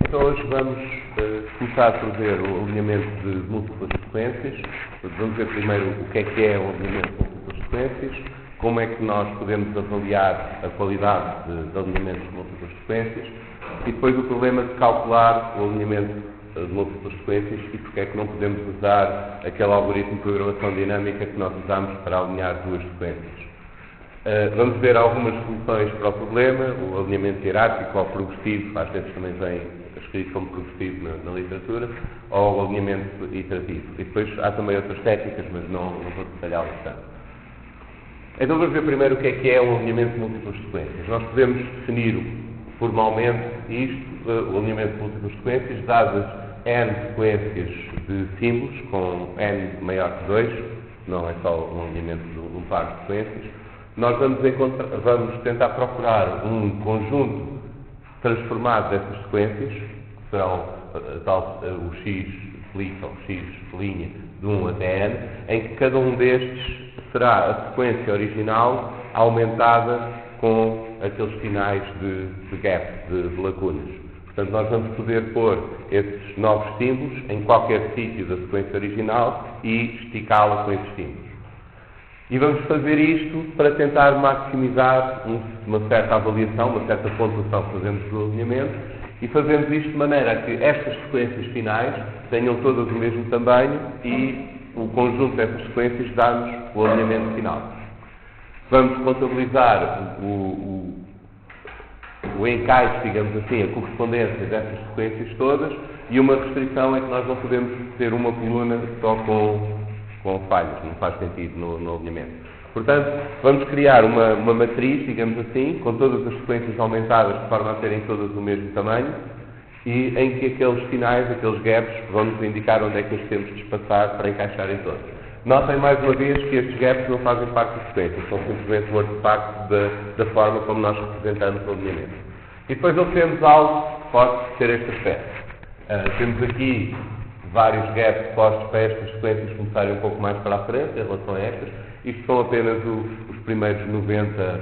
Então hoje vamos começar por ver o alinhamento de múltiplas sequências. Vamos ver primeiro o que é o alinhamento de múltiplas sequências, como é que nós podemos avaliar a qualidade de alinhamentos de múltiplas sequências e depois o problema de calcular o alinhamento de múltiplas sequências e porque é que não podemos usar aquele algoritmo de programação dinâmica que nós usamos para alinhar duas sequências. Vamos ver algumas soluções para o problema, o alinhamento hierárquico ou progressivo, às vezes também vem escrito como progressivo na literatura, ou o alinhamento iterativo. E depois há também outras técnicas, mas não vou detalhá-las tanto. Então vamos ver primeiro o que é um alinhamento de múltiplas sequências. Nós podemos definir formalmente isto, o alinhamento de múltiplas sequências, dadas n sequências de símbolos, com n maior que 2, não é só um alinhamento de um par de sequências. Nós vamos tentar procurar um conjunto transformado dessas sequências, que serão o x clique ou x linha de 1 até n, em que cada um destes será a sequência original aumentada com aqueles sinais de gap, de lacunas. Portanto, nós vamos poder pôr esses novos símbolos em qualquer sítio da sequência original e esticá-la com esses símbolos. E vamos fazer isto para tentar maximizar uma certa avaliação, uma certa pontuação que fazemos do alinhamento, e fazemos isto de maneira a que estas sequências finais tenham todas o mesmo tamanho e o conjunto dessas sequências dá-nos o alinhamento final. Vamos contabilizar o encaixe, digamos assim, a correspondência dessas sequências todas, e uma restrição é que nós não podemos ter uma coluna só com falhas, não faz sentido no alinhamento. Portanto, vamos criar uma matriz, digamos assim, com todas as sequências aumentadas de forma a terem todas o mesmo tamanho e em que aqueles finais, aqueles gaps, vão nos indicar onde é que os temos de espaçar para encaixarem todos. Notem mais uma vez que estes gaps não fazem parte das sequências, são simplesmente um artefacto da forma como nós representamos o alinhamento. E depois obtemos algo que pode ter este aspecto. Temos aqui vários gaps postos para estas sequências começarem um pouco mais para a frente em relação a estas. Isto são apenas os primeiros 90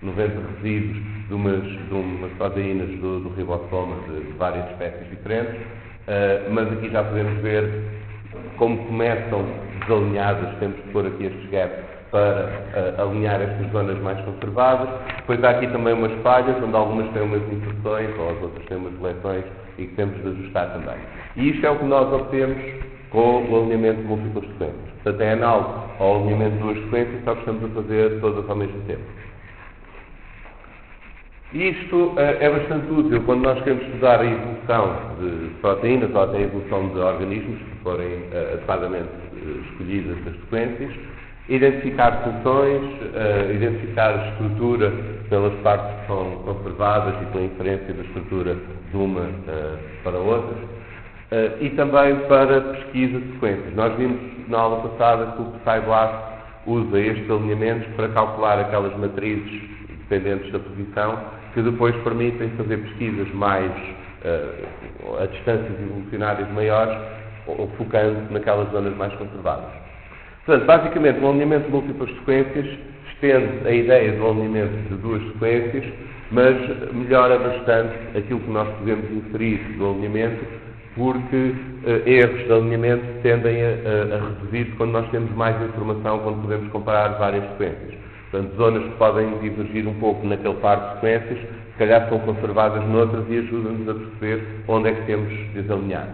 resíduos de umas proteínas do ribossoma de várias espécies diferentes, mas aqui já podemos ver como começam desalinhadas. Temos de pôr aqui estes gaps para alinhar estas zonas mais conservadas. Depois há aqui também umas falhas, onde algumas têm umas inserções ou as outras têm umas deleções e que temos de ajustar também. E isto é o que nós obtemos com o alinhamento de múltiplas sequências. Portanto, é análogo ao alinhamento de duas sequências, só que estamos a fazer todas ao mesmo tempo. E isto é bastante útil quando nós queremos estudar a evolução de proteínas ou até a evolução de organismos que forem adequadamente escolhidas as sequências, identificar funções, identificar a estrutura pelas partes que são conservadas e pela inferência da estrutura de uma para outras, e também para pesquisa de sequências. Nós vimos na aula passada que o PsyBlast usa estes alinhamentos para calcular aquelas matrizes dependentes da posição que depois permitem fazer pesquisas mais a distâncias evolucionárias maiores, focando naquelas zonas mais conservadas. Portanto, basicamente, o alinhamento de múltiplas sequências estende a ideia do alinhamento de duas sequências, mas melhora bastante aquilo que nós podemos inferir do alinhamento, porque erros de alinhamento tendem a reduzir quando nós temos mais informação, quando podemos comparar várias sequências. Portanto, zonas que podem divergir um pouco naquele par de sequências, se calhar são conservadas noutras e ajudam-nos a perceber onde é que temos de desalinhar.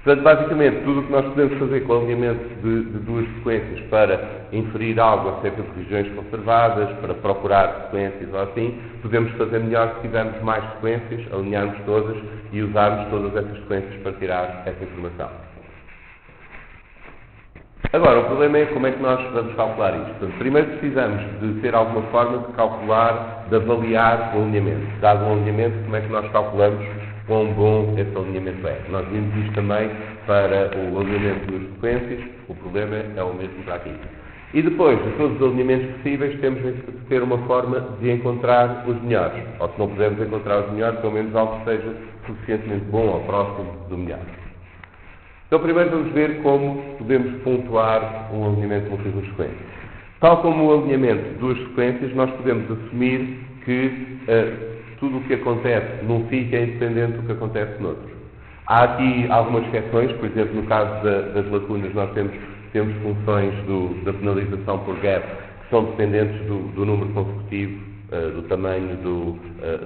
Portanto, basicamente, tudo o que nós podemos fazer com o alinhamento de duas sequências para inferir algo acerca de regiões conservadas, para procurar sequências ou assim, podemos fazer melhor se tivermos mais sequências, alinharmos todas e usarmos todas essas sequências para tirar essa informação. Agora, o problema é como é que nós vamos calcular isto. Portanto, primeiro precisamos de ter alguma forma de calcular, de avaliar o alinhamento. Dado o alinhamento, como é que nós calculamos quão bom esse alinhamento é. Nós vimos isto também para o alinhamento de duas sequências, o problema é o mesmo para aqui. E depois, de todos os alinhamentos possíveis, temos de ter uma forma de encontrar os melhores. Ou se não pudermos encontrar os melhores, pelo menos algo que seja suficientemente bom ou próximo do melhor. Então, primeiro vamos ver como podemos pontuar um alinhamento de múltiplas sequências. Tal como o alinhamento de duas sequências, nós podemos assumir que tudo o que acontece num sítio é independente do que acontece noutro. Há aqui algumas exceções, por exemplo, no caso das lacunas, nós temos funções da penalização por gap que são dependentes do número consecutivo, do tamanho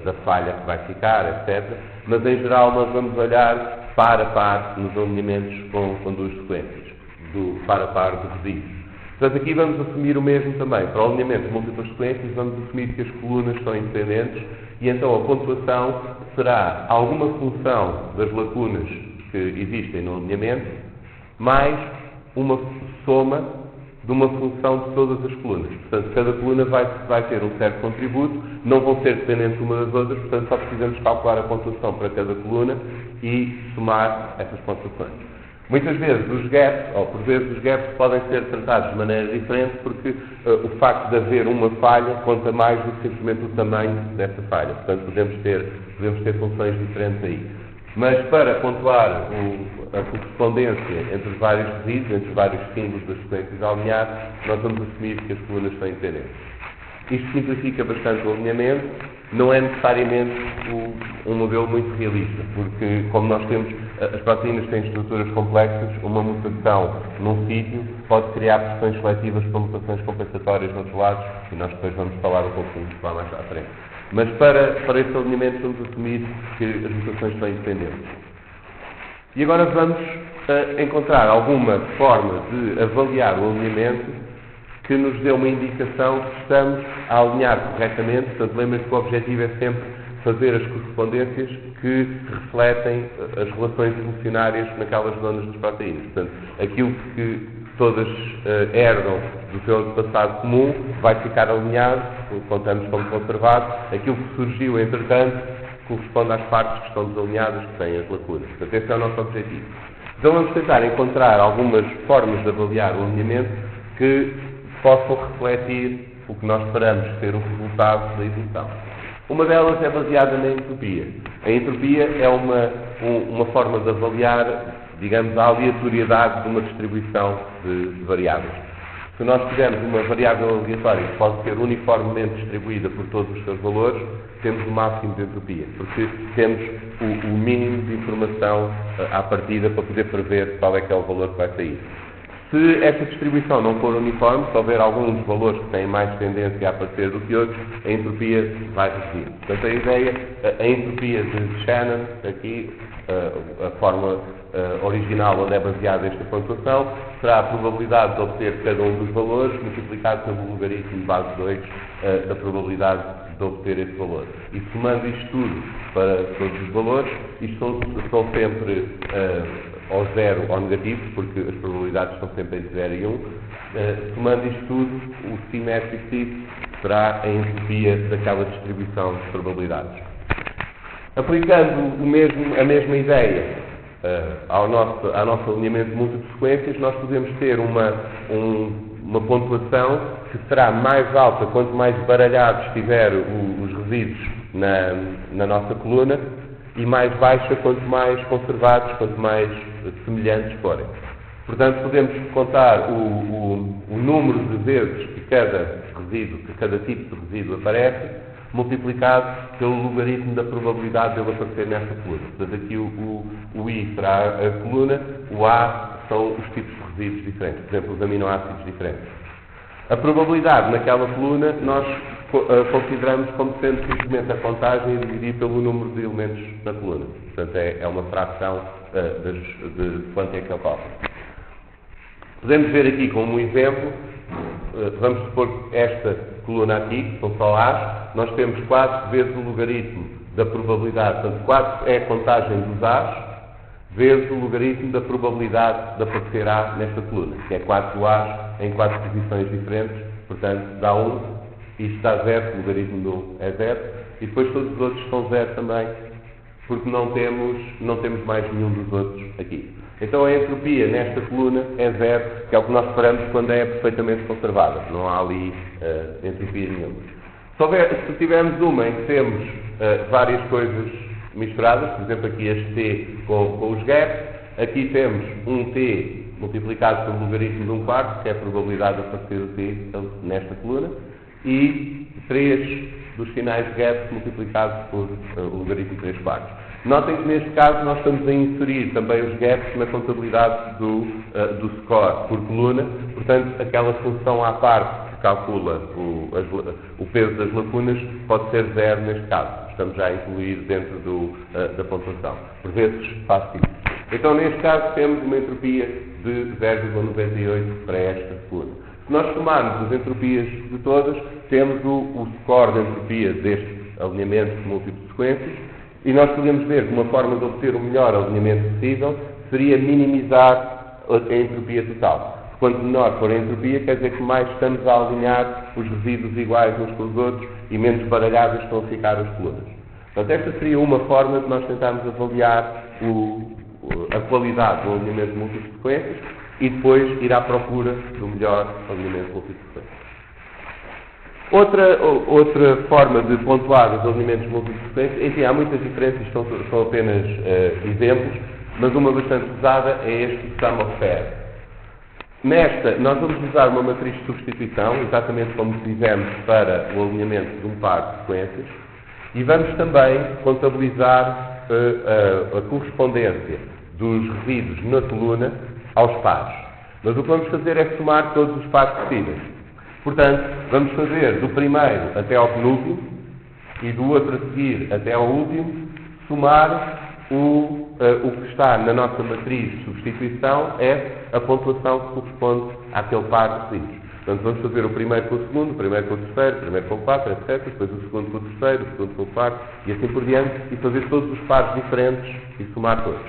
da falha que vai ficar, etc. Mas, em geral, nós vamos olhar par a par nos alinhamentos com duas sequências, do par a par de resíduos. Portanto, aqui vamos assumir o mesmo também. Para o alinhamento de múltiplas sequências, vamos assumir que as colunas são independentes e, então, a pontuação será alguma função das lacunas que existem no alinhamento mais uma soma de uma função de todas as colunas. Portanto, cada coluna vai ter um certo contributo, não vão ser dependentes umas das outras, portanto, só precisamos calcular a pontuação para cada coluna e somar essas pontuações. Muitas vezes os gaps, ou por vezes os gaps, podem ser tratados de maneira diferente porque o facto de haver uma falha conta mais do que simplesmente o tamanho dessa falha. Portanto, podemos ter funções diferentes aí. Mas para pontuar a correspondência entre os vários resíduos, entre os vários símbolos das sequências alinhadas, nós vamos assumir que as colunas são independentes. Isto simplifica bastante o alinhamento, não é necessariamente um modelo muito realista, porque como nós temos, as proteínas têm estruturas complexas, uma mutação num sítio pode criar pressões seletivas para mutações compensatórias noutros lados, e nós depois vamos falar um pouquinho lá mais à frente. Mas para esse alinhamento vamos assumir que as mutações são independentes. E agora vamos encontrar alguma forma de avaliar o alinhamento que nos dê uma indicação que estamos a alinhar corretamente. Portanto, lembrem-se que o objetivo é sempre fazer as correspondências que refletem as relações evolucionárias naquelas zonas das proteínas. Portanto, aquilo que todas herdam do seu antepassado comum vai ficar alinhado, contamos como conservado. Aquilo que surgiu, entretanto, corresponde às partes que estão desalinhadas, que têm as lacunas. Portanto, esse é o nosso objetivo. Então, vamos tentar encontrar algumas formas de avaliar o alinhamento que possam refletir o que nós esperamos ser o resultado da evolução. Uma delas é baseada na entropia. A entropia é uma forma de avaliar, digamos, a aleatoriedade de uma distribuição de variáveis. Se nós tivermos uma variável aleatória que pode ser uniformemente distribuída por todos os seus valores, temos o máximo de entropia, porque temos o mínimo de informação à partida para poder prever qual é que é o valor que vai sair. Se essa distribuição não for uniforme, se houver alguns valores que têm mais tendência a aparecer do que outros, a entropia vai reduzir. Portanto, a ideia, a entropia de Shannon, aqui, a forma original onde é baseada esta pontuação, será a probabilidade de obter cada um dos valores multiplicado pelo logaritmo de base 2 da probabilidade de obter esse valor. E somando isto tudo para todos os valores, isto são sempre ou zero ou negativo, porque as probabilidades estão sempre entre 0 e 1. Somando isto tudo, o symmetricity será a entropia daquela distribuição de probabilidades. Aplicando a mesma ideia ao nosso alinhamento de múltiplas sequências, nós podemos ter uma pontuação que será mais alta quanto mais baralhados estiver os resíduos na nossa coluna e mais baixa quanto mais conservados, quanto mais semelhantes forem. Portanto, podemos contar o número de vezes que cada tipo de resíduo aparece, multiplicado pelo logaritmo da probabilidade de ele aparecer nesta coluna. Portanto, aqui o I será a coluna, o A são os tipos de resíduos diferentes, por exemplo, os aminoácidos diferentes. A probabilidade naquela coluna nós consideramos como sendo simplesmente a contagem e dividir pelo número de elementos na coluna. Portanto, é uma fração de quanto é que ocorre. Podemos ver aqui como um exemplo, vamos supor que esta coluna aqui, que são só A's, nós temos 4 vezes o logaritmo da probabilidade, portanto 4 é a contagem dos A's, vezes o logaritmo da probabilidade de aparecer A nesta coluna, que é 4 A's em 4 posições diferentes, portanto dá 1, isto dá 0, o logaritmo de 1 é 0, e depois todos os outros são 0 também, porque não temos mais nenhum dos outros aqui. Então a entropia nesta coluna é 0, que é o que nós esperamos quando é perfeitamente conservada. Não há ali entropia nenhuma. Se tivermos uma em que temos várias coisas misturadas, por exemplo aqui este T com os gaps, aqui temos um T multiplicado pelo logaritmo de 1/4, que é a probabilidade de aparecer o T nesta coluna, e 3 dos sinais gaps multiplicados por o logaritmo 3/4. Notem que neste caso nós estamos a inserir também os gaps na contabilidade do score por coluna, portanto aquela função à parte que calcula o peso das lacunas pode ser 0 neste caso. Estamos já a incluir dentro da pontuação. Por vezes faço isso. Então neste caso temos uma entropia de 0,98 para esta coluna. Se nós somarmos as entropias de todas, temos o score de entropia deste alinhamento de múltiplas sequências e nós podemos ver que uma forma de obter o melhor alinhamento possível seria minimizar a entropia total. Quanto menor for a entropia, quer dizer que mais estamos a alinhar os resíduos iguais uns com os outros e menos baralhadas estão a ficar as colunas. Portanto, esta seria uma forma de nós tentarmos avaliar a qualidade do alinhamento de múltiplas sequências e depois ir à procura do melhor alinhamento de múltiplas sequências. Outra forma de pontuar os alinhamentos de múltiplas sequências, enfim, há muitas diferenças, são apenas exemplos, mas uma bastante usada é este sum of pairs. Nesta, nós vamos usar uma matriz de substituição, exatamente como fizemos para o alinhamento de um par de sequências, e vamos também contabilizar a correspondência dos resíduos na coluna aos pares. Mas o que vamos fazer é somar todos os pares possíveis. Portanto, vamos fazer do primeiro até ao penúltimo e do outro a seguir até ao último, somar o que está na nossa matriz de substituição é a pontuação que corresponde àquele par de resíduos. Portanto, vamos fazer o primeiro com o segundo, o primeiro com o terceiro, o primeiro com o quarto, etc. Depois o segundo com o terceiro, o segundo com o quarto, e assim por diante, e fazer todos os pares diferentes e somar todos.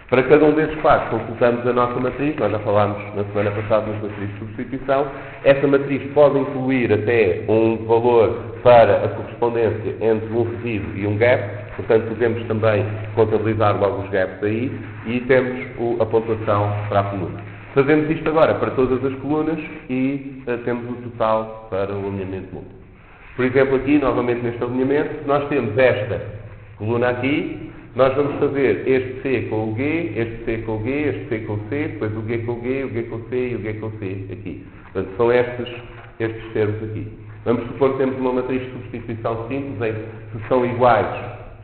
Para cada um desses pares, consultamos a nossa matriz, nós já falámos na semana passada nas matrizes de substituição. Essa matriz pode incluir até um valor para a correspondência entre um resíduo e um gap, portanto podemos também contabilizar logo os gaps aí e temos a pontuação para a coluna. Fazemos isto agora para todas as colunas e temos o total para o alinhamento múltiplo. Por exemplo, aqui, novamente neste alinhamento, nós temos esta coluna aqui, nós vamos fazer este C com o G, este C com o G, este C com o C, depois o G com o G, o G com o C e o G com o C aqui. Portanto, são estes termos aqui. Vamos supor que temos uma matriz de substituição simples em que se são iguais,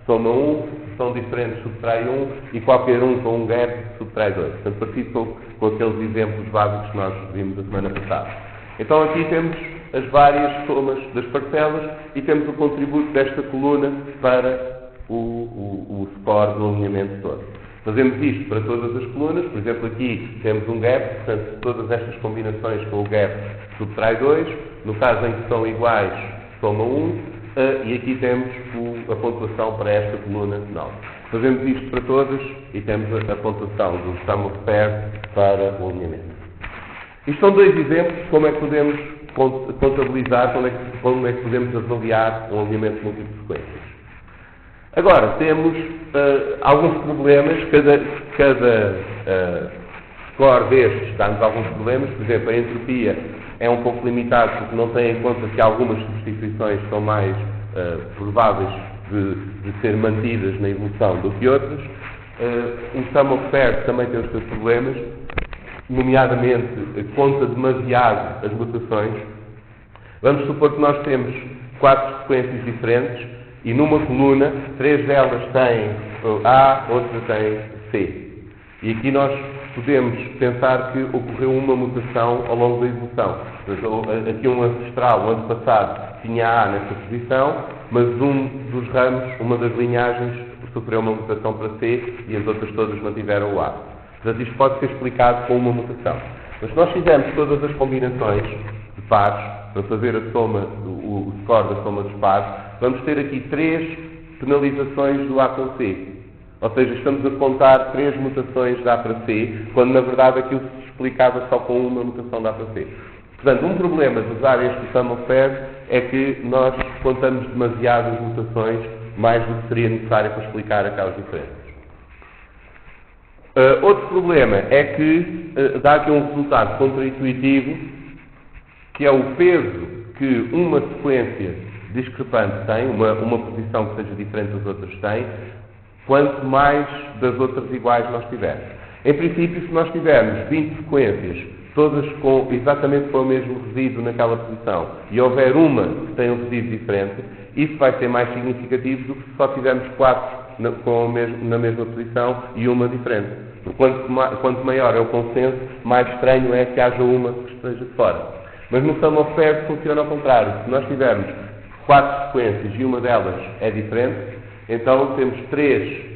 soma 1, se são diferentes, subtrai 1 e qualquer um com um gap subtrai 2. Portanto, parecido com aqueles exemplos básicos que nós vimos a semana passada. Então aqui temos as várias somas das parcelas e temos o contributo desta coluna para o score do alinhamento todo. Fazemos isto para todas as colunas, por exemplo aqui temos um gap, portanto todas estas combinações com o gap subtrai 2, no caso em que são iguais soma 1, e aqui temos a pontuação para esta coluna 9. Fazemos isto para todas e temos a pontuação do sum of pairs para o alinhamento. Isto são dois exemplos de como é que podemos contabilizar, como é que podemos avaliar um alinhamento de múltiplas sequências. Agora, temos alguns problemas, cada score destes dá-nos alguns problemas, por exemplo, a entropia é um pouco limitado porque não tem em conta que algumas substituições são mais prováveis de ser mantidas na evolução do que outras. O sum of pairs também tem os seus problemas, nomeadamente conta demasiado as mutações. Vamos supor que nós temos 4 sequências diferentes e numa coluna, 3 delas têm A, outra tem C. E aqui nós podemos pensar que ocorreu uma mutação ao longo da evolução. Aqui um ancestral, o ano passado, tinha A nesta posição, mas um dos ramos, uma das linhagens, sofreu uma mutação para C e as outras todas mantiveram o A. Portanto, isto pode ser explicado com uma mutação. Mas se nós fizermos todas as combinações de pares, para fazer a soma, o score da soma dos pares, vamos ter aqui 3 penalizações do A com C. Ou seja, estamos a contar 3 mutações de A para C, quando na verdade aquilo se explicava só com uma mutação de A para C. Portanto, um problema de usar este sum of pairs é que nós contamos demasiadas mutações, mais do que seria necessário para explicar aquelas diferenças. Outro problema é que dá aqui um resultado contraintuitivo, que é o peso que uma sequência discrepante tem, uma posição que seja diferente das outras tem, quanto mais das outras iguais nós tivermos. Em princípio, se nós tivermos 20 sequências, todas exatamente com o mesmo resíduo naquela posição, e houver uma que tem um resíduo diferente, Isso vai ser mais significativo do que se só tivermos 4 na mesma posição e uma diferente. Porque quanto maior é o consenso, mais estranho é que haja uma que esteja de fora. Mas no sum of pairs funciona ao contrário. Se nós tivermos 4 sequências e uma delas é diferente, então temos 3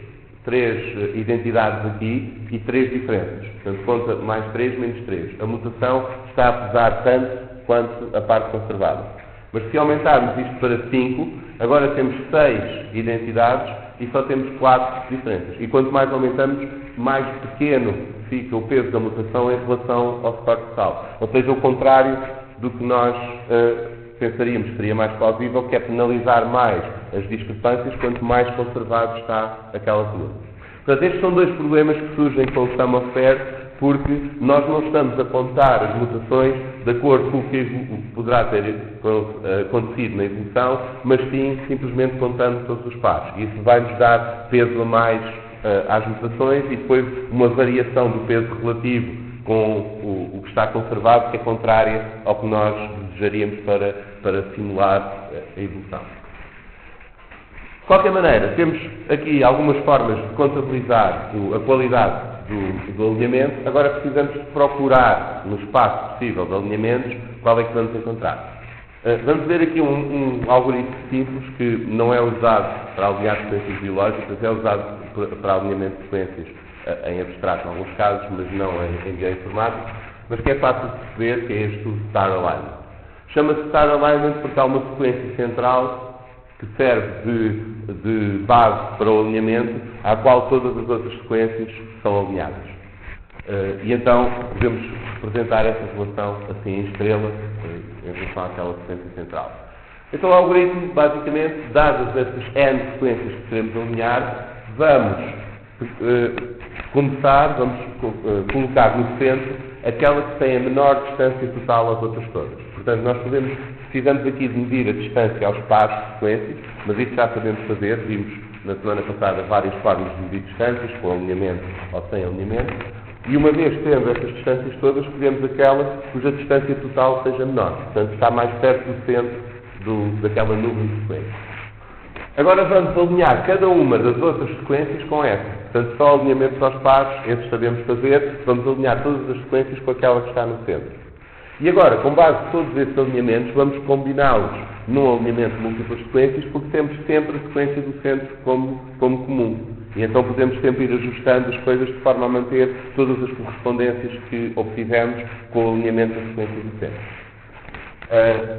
identidades aqui e 3 diferentes. Portanto, conta mais 3 menos 3. A mutação está a pesar tanto quanto a parte conservada. Mas se aumentarmos isto para 5, agora temos 6 identidades e só temos 4 diferentes. E quanto mais aumentamos, mais pequeno fica o peso da mutação em relação ao score total. Ou seja, o contrário do que nós pensaríamos que seria mais plausível, que é penalizar mais as discrepâncias quanto mais conservado está aquela coluna. Portanto, estes são 2 problemas que surgem com o sum of pairs, porque nós não estamos a contar as mutações de acordo com o que poderá ter acontecido na evolução, mas sim simplesmente contando todos os pares. Isso vai-nos dar peso a mais às mutações e depois uma variação do peso relativo com o que está conservado, que é contrária ao que nós desejaríamos para simular a evolução. De qualquer maneira, temos aqui algumas formas de contabilizar a qualidade do alinhamento. Agora precisamos procurar, no espaço possível de alinhamentos, qual é que vamos encontrar. Vamos ver aqui um algoritmo simples que não é usado para alinhar sequências biológicas, é usado para alinhamento de sequências em abstrato em alguns casos, mas não em bioinformática, mas que é fácil de perceber, que é este o Star Alignment. Chama-se Star Alignment porque há uma sequência central que serve de base para o alinhamento, à qual todas as outras sequências são alinhadas. E então podemos representar essa relação assim em estrela em relação àquela sequência central. Então o algoritmo, basicamente, dadas essas N sequências que queremos alinhar, vamos colocar no centro aquela que tem a menor distância total às outras todas. Portanto, nós precisamos aqui de medir a distância aos pares de sequências, mas isso já sabemos fazer. Vimos na semana passada várias formas de medir distâncias, com alinhamento ou sem alinhamento. E uma vez tendo essas distâncias todas, escolhemos aquela cuja distância total seja menor. Portanto, está mais perto do centro daquela nuvem de sequências. Agora vamos alinhar cada uma das outras sequências com essa. Portanto, só alinhamentos aos pares, esses sabemos fazer. Vamos alinhar todas as sequências com aquela que está no centro. E agora, com base em todos esses alinhamentos, vamos combiná-los num alinhamento de múltiplas sequências, porque temos sempre a sequência do centro como comum. E então podemos sempre ir ajustando as coisas de forma a manter todas as correspondências que obtivemos com o alinhamento da sequência do centro.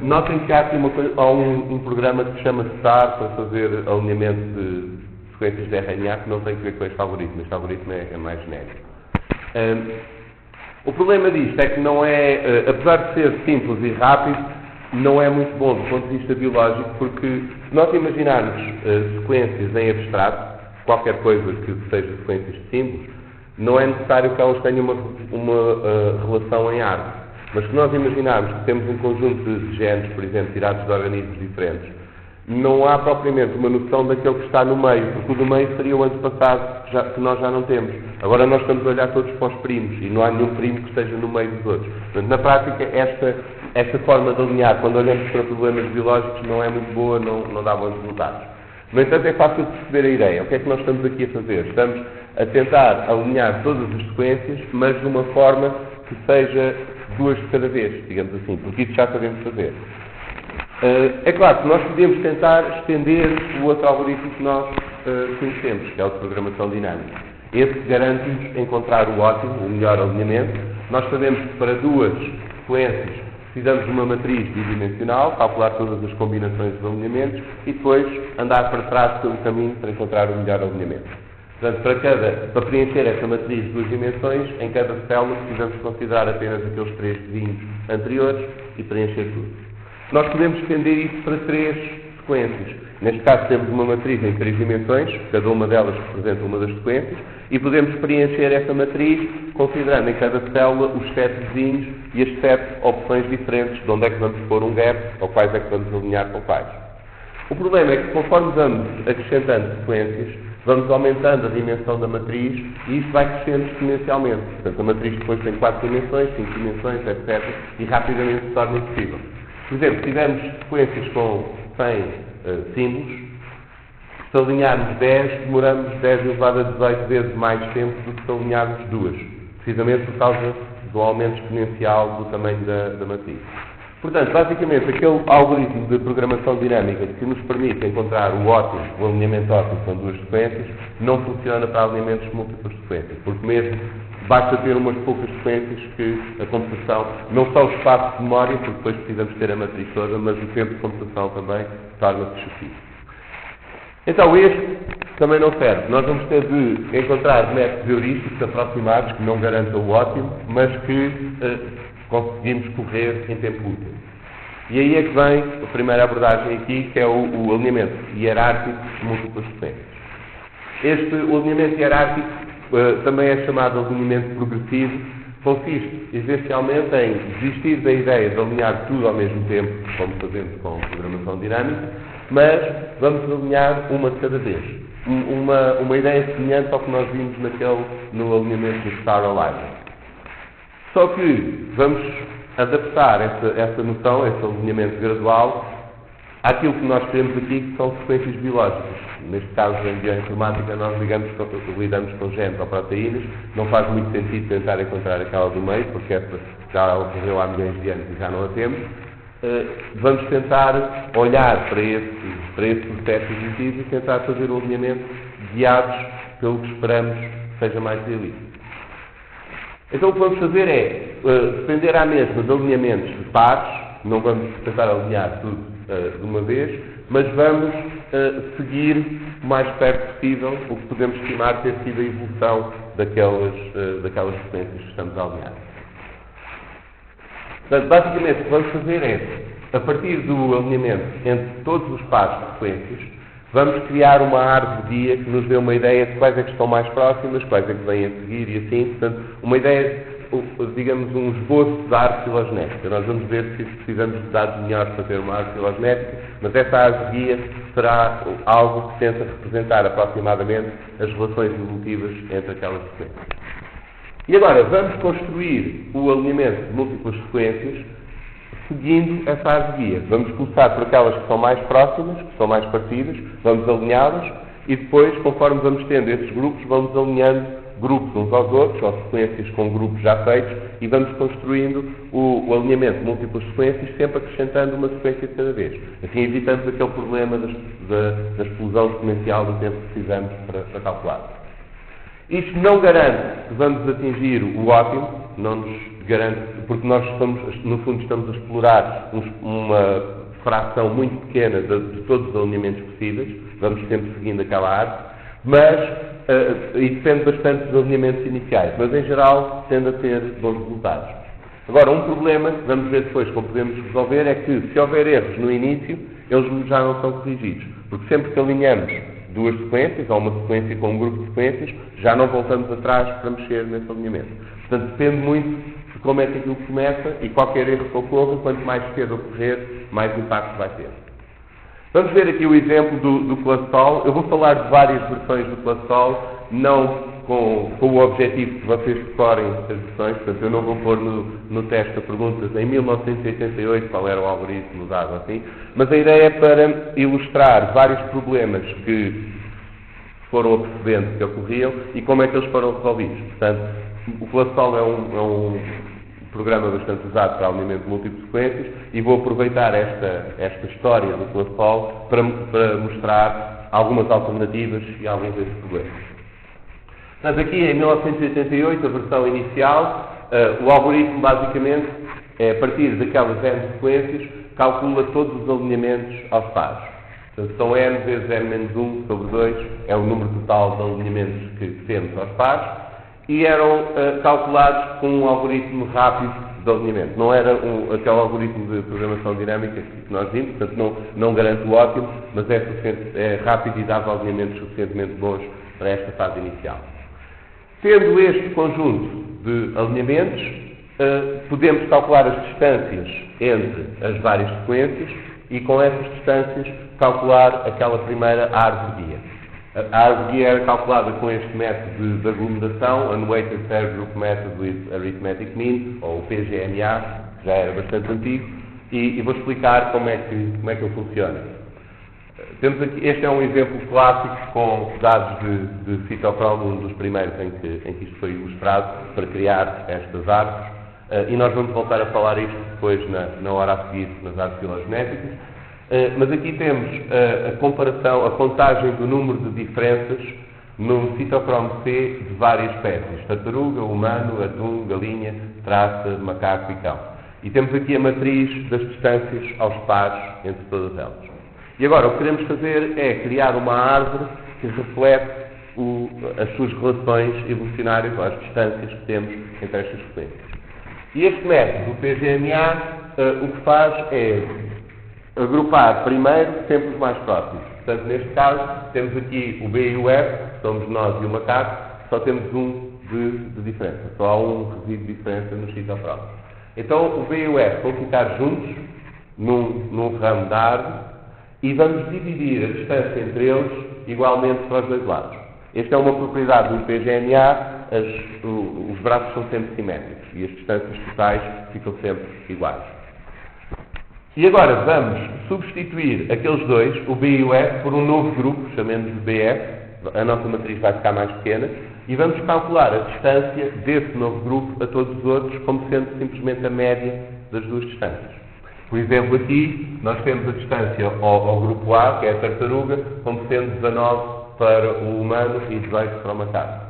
Notem que há aqui um programa que se chama STAR para fazer alinhamento de sequências de RNA que não tem a ver com este algoritmo. Este algoritmo é mais genérico. O problema disto é que não é, apesar de ser simples e rápido, não é muito bom do ponto de vista biológico, porque se nós imaginarmos sequências em abstrato, qualquer coisa que seja sequências de símbolos, não é necessário que elas tenham uma relação em árvore. Mas se nós imaginarmos que temos um conjunto de genes, por exemplo, tirados de organismos diferentes, não há propriamente uma noção daquele que está no meio, porque o do meio seria o antepassado que nós já não temos. Agora nós estamos a olhar todos para os primos e não há nenhum primo que esteja no meio dos outros. Portanto, na prática, esta forma de alinhar, quando olhamos para problemas biológicos, não é muito boa, não dá bons resultados. No entanto, é fácil de perceber a ideia. O que é que nós estamos aqui a fazer? Estamos a tentar alinhar todas as sequências, mas de uma forma que seja 2 de cada vez, digamos assim, porque isso já sabemos fazer. É claro que nós podemos tentar estender o outro algoritmo que nós conhecemos, que é o de programação dinâmica. Esse garante-nos encontrar o ótimo, o melhor alinhamento. Nós sabemos que para 2 sequências precisamos de uma matriz bidimensional, calcular todas as combinações de alinhamentos e depois andar para trás pelo caminho para encontrar o melhor alinhamento. Portanto, para preencher essa matriz de 2 dimensões, em cada célula precisamos considerar apenas aqueles 3 vizinhos anteriores e preencher tudo. Nós podemos estender isso para 3 sequências. Neste caso temos uma matriz em 3 dimensões, cada uma delas representa uma das sequências, e podemos preencher essa matriz considerando em cada célula os 7 vizinhos e as 7 opções diferentes de onde é que vamos pôr um gap ou quais é que vamos alinhar com quais. O problema é que conforme vamos acrescentando sequências, vamos aumentando a dimensão da matriz e isso vai crescendo exponencialmente. Portanto, a matriz depois tem 4 dimensões, 5 dimensões, etc. e rapidamente se torna impossível. Por exemplo, se tivermos sequências com 100 símbolos. Se alinharmos 10, demoramos 10 elevado a 18 vezes mais tempo do que se alinharmos 2, precisamente por causa do aumento exponencial do tamanho da matriz. Portanto, basicamente, aquele algoritmo de programação dinâmica que nos permite encontrar o alinhamento ótimo com duas sequências, não funciona para alinhamentos de múltiplas sequências, porque mesmo basta ter umas poucas sequências que a computação, não só o espaço de memória, porque depois precisamos ter a matriz toda, mas o tempo de computação também torna-se excessivo. Então, este também não serve. Nós vamos ter de encontrar métodos heurísticos aproximados que não garantam o ótimo, mas que conseguimos correr em tempo útil. E aí é que vem a primeira abordagem aqui, que é o alinhamento hierárquico de múltiplas sequências. O alinhamento hierárquico também é chamado de alinhamento progressivo, consiste essencialmente em desistir da ideia de alinhar tudo ao mesmo tempo, como fazemos com a programação dinâmica, mas vamos alinhar uma de cada vez. Uma ideia semelhante ao que nós vimos no alinhamento do Star Alignment. Só que vamos adaptar essa noção, esse alinhamento gradual, àquilo que nós temos aqui, que são sequências biológicas. Neste caso, em bioinformática, nós lidamos com genes ou proteínas. Não faz muito sentido tentar encontrar aquela do meio, porque essa já ocorreu há milhões de anos e já não a temos. Vamos tentar olhar para esse processo evolutivo e tentar fazer o alinhamento guiados pelo que esperamos que seja mais realista. Então o que vamos fazer é depender à mesma de alinhamentos de pares, não vamos tentar alinhar tudo de uma vez, mas vamos seguir o mais perto possível o que podemos estimar ter sido a evolução daquelas sequências que estamos a alinhar. Portanto, basicamente o que vamos fazer é, a partir do alinhamento entre todos os pares de sequências, vamos criar uma árvore guia que nos dê uma ideia de quais é que estão mais próximas, quais é que vêm a seguir e assim, portanto, uma ideia, digamos, um esboço da árvore filogenética. Nós vamos ver se precisamos de dados melhores para ter uma árvore filogenética, mas essa árvore guia será algo que tenta representar aproximadamente as relações evolutivas entre aquelas sequências. E agora, vamos construir o alinhamento de múltiplas sequências seguindo essa árvore guia. Vamos começar por aquelas que são mais próximas, que são mais parecidas, vamos alinhá-las e depois, conforme vamos tendo esses grupos, vamos alinhando grupos uns aos outros, ou sequências com grupos já feitos, e vamos construindo o alinhamento de múltiplas sequências, sempre acrescentando uma sequência de cada vez. Assim evitamos aquele problema da explosão exponencial do tempo que precisamos para calcular. Isto não garante que vamos atingir o ótimo, não nos garante, porque nós no fundo estamos a explorar uma fração muito pequena de todos os alinhamentos possíveis, vamos sempre seguindo aquela árvore, mas, e depende bastante dos alinhamentos iniciais, mas em geral tende a ter bons resultados. Agora, um problema que vamos ver depois como podemos resolver é que, se houver erros no início, eles já não são corrigidos, porque sempre que alinhamos duas sequências, ou uma sequência com um grupo de sequências, já não voltamos atrás para mexer nesse alinhamento. Portanto, depende muito de como é que aquilo começa e qualquer erro que ocorra, quanto mais cedo ocorrer, mais impacto vai ter. Vamos ver aqui o exemplo do Classol. Eu vou falar de várias versões do Classol, não com o objetivo de vocês decorem as versões, portanto eu não vou pôr no teste a pergunta em 1988 qual era o algoritmo usado assim, mas a ideia é para ilustrar vários problemas que foram apercebendo que ocorriam e como é que eles foram resolvidos. Portanto, o Classol é um programa bastante usado para alinhamento de múltiplas sequências e vou aproveitar esta história do Classol para mostrar algumas alternativas e alguns desses problemas. Portanto, aqui em 1988, a versão inicial, o algoritmo basicamente, a partir daquelas n sequências, calcula todos os alinhamentos aos pares. Portanto, são n vezes n menos 1 sobre 2, é o número total de alinhamentos que temos aos pares, e eram calculados com um algoritmo rápido de alinhamento. Não era aquele algoritmo de programação dinâmica que nós vimos, portanto não garante o ótimo, mas é rápido e dava alinhamentos suficientemente bons para esta fase inicial. Tendo este conjunto de alinhamentos, podemos calcular as distâncias entre as várias sequências e, com essas distâncias, calcular aquela primeira árvore guia. A árvore guia era calculada com este método de aglomeração, Unweighted Pair Group Method with Arithmetic Mean, ou o PGMA, que já era bastante antigo, e vou explicar como é que ele funciona. Temos aqui, este é um exemplo clássico com dados de citocromo, um dos primeiros em que isto foi ilustrado para criar estas árvores, e nós vamos voltar a falar isto depois na hora a seguir nas árvores filogenéticas. Mas aqui temos a comparação, a contagem do número de diferenças no citocromo C de várias espécies: tartaruga, humano, atum, galinha, traça, macaco e cão. E temos aqui a matriz das distâncias aos pares entre todas elas. E agora o que queremos fazer é criar uma árvore que reflete as suas relações evolucionárias, ou as distâncias que temos entre estas sequências. E este método, o PGMA, o que faz é agrupar primeiro sempre os mais próximos. Portanto, neste caso, temos aqui o B e o F, que somos nós e o macaco, só temos um de diferença, só há um resíduo de diferença no citocromo. Então, o B e o F vão ficar juntos num ramo da árvore e vamos dividir a distância entre eles igualmente para os dois lados. Esta é uma propriedade do PGMA, os braços são sempre simétricos e as distâncias totais ficam sempre iguais. E agora vamos substituir aqueles dois, o B e o F, por um novo grupo, chamemos de BF, a nossa matriz vai ficar mais pequena, e vamos calcular a distância desse novo grupo a todos os outros, como sendo simplesmente a média das duas distâncias. Por exemplo, aqui nós temos a distância ao grupo A, que é a tartaruga, como sendo 19 para o humano e 18 para o macaco.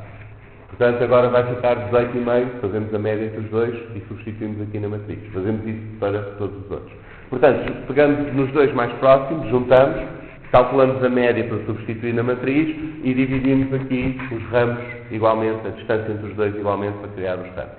Portanto, agora vai ficar 18,5, fazemos a média entre os dois e substituímos aqui na matriz. Fazemos isso para todos os outros. Portanto, pegamos nos dois mais próximos, juntamos, calculamos a média para substituir na matriz e dividimos aqui os ramos igualmente, a distância entre os dois igualmente para criar os ramos.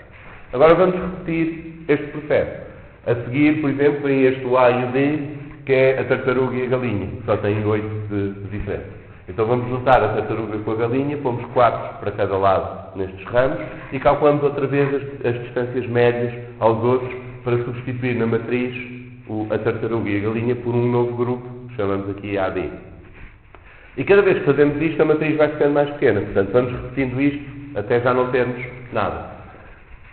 Agora vamos repetir este processo. A seguir, por exemplo, tem este o A e o D, que é a tartaruga e a galinha, que só têm 8 de diferença. Então vamos juntar a tartaruga com a galinha, pomos 4 para cada lado nestes ramos e calculamos outra vez as distâncias médias aos outros para substituir na matriz a tartaruga e a galinha por um novo grupo, que chamamos aqui AD. E cada vez que fazemos isto, a matriz vai ficando mais pequena. Portanto, vamos repetindo isto até já não termos nada.